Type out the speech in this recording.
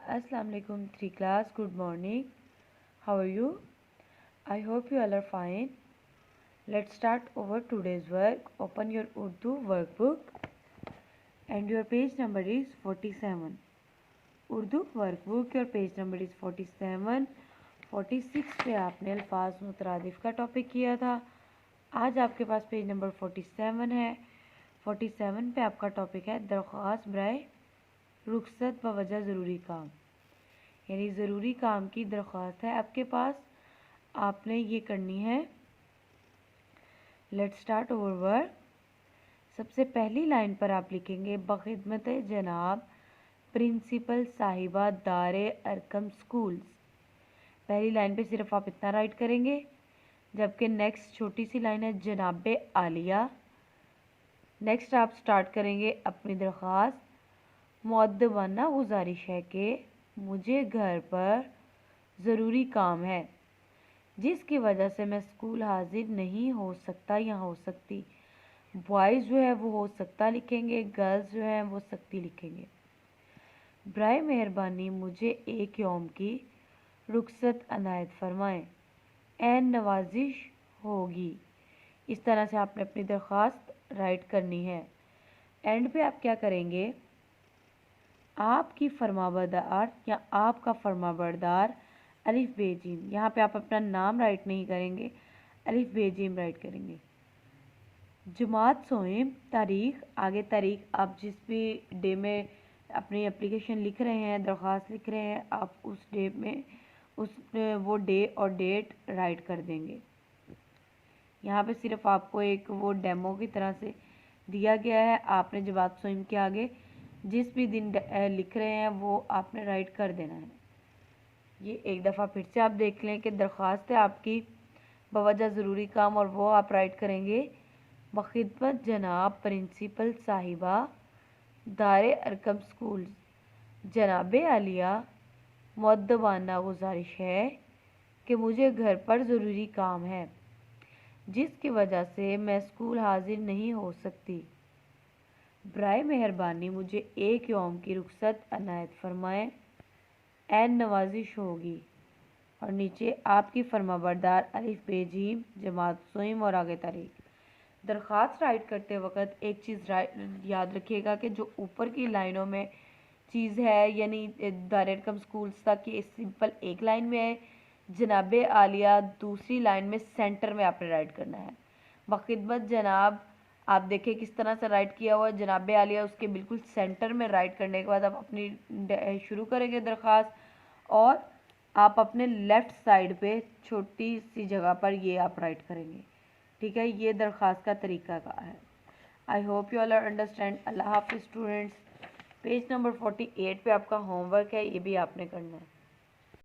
Assalamu alaikum 3 class. Good morning. How are you? I hope you all are fine. Let's start over today's work. Open your Urdu workbook and your page number is 47. Urdu workbook, your page number is 47. 46 पे आपने अल्फाज मुतरादिफ का topic किया था. आज आपके पास page number 47 है. 47 पे आपका टॉपिक है दरख्वास्त बराए रुखसत बवजह ज़रूरी काम, यानी ज़रूरी काम की दरख्वास्त है आपके पास, आपने ये करनी है. Let's start over work. सबसे पहली लाइन पर आप लिखेंगे बखिदमत जनाब प्रिंसिपल साहिबा दारे अरकम स्कूल्स. पहली लाइन पे सिर्फ आप इतना राइट करेंगे, जबकि नेक्स्ट छोटी सी लाइन है जनाब आलिया. नेक्स्ट आप स्टार्ट करेंगे अपनी दरख्वास्त. मुअद्दबाना गुजारिश है कि मुझे घर पर ज़रूरी काम है जिसकी वजह से मैं स्कूल हाजिर नहीं हो सकता या हो सकती. बॉयज़ जो है वो हो सकता लिखेंगे, गर्ल्स जो है वो सकती लिखेंगे. बराए मेहरबानी मुझे एक यौम की रुखसत अनायत फरमाएँ, एन नवाजिश होगी. इस तरह से आपने अपनी दरख्वास्त राइट करनी है. एंड पे आप क्या करेंगे, आपकी फरमाबरदार या आपका फरमाबरदार अलिफ बेजीम, यहाँ पे आप अपना नाम राइट नहीं करेंगे, अलिफ बेजीम राइट करेंगे. जमात सोएम तारीख़, आगे तारीख़ आप जिस भी डे में अपनी एप्लीकेशन लिख रहे हैं, दरख्वास्त लिख रहे हैं, आप उस डे में वो डे और डेट राइट कर देंगे. यहाँ पे सिर्फ आपको एक वो डेमो की तरह से दिया गया है. आपने जमात सोएम के आगे जिस भी दिन लिख रहे हैं वो आपने राइट कर देना है. ये एक दफ़ा फिर से आप देख लें कि दरख्वास्त है आपकी बवजह ज़रूरी काम, और वो आप राइट करेंगे बखिदमत जनाब प्रिंसिपल साहिबा दारे अरकम स्कूल. जनाब आलिया मुअद्दबाना गुजारिश है कि मुझे घर पर ज़रूरी काम है जिसकी वजह से मैं स्कूल हाजिर नहीं हो सकती. बराए मेहरबानी मुझे एक यौम की रुखसत अनायत फरमाएँ, एन नवाजिश होगी. और नीचे आपकी फरमाबरदार अलिफ बेजीम जमात सोइम और आगे तारीख. दरख्वास्त राइट करते वक्त एक चीज़ याद रखिएगा कि जो ऊपर की लाइनों में चीज़ है, यानी दारे अरकम स्कूल्स तक की सिंपल एक लाइन में है, जनाब आलिया दूसरी लाइन में सेंटर में आपने राइट करना है. बखिदमत जनाब आप देखें किस तरह से राइट किया हुआ है, जनाब आलिया उसके बिल्कुल सेंटर में राइट करने के बाद आप अपनी शुरू करेंगे दरख्वास्त, और आप अपने लेफ़्ट साइड पे छोटी सी जगह पर ये आप राइट करेंगे. ठीक है, ये दरख्वास्त का तरीका का है. I hope you all are understand. अल्लाह हाफिज़ स्टूडेंट्स. पेज नंबर 48 पे आपका होमवर्क है, ये भी आपने करना है.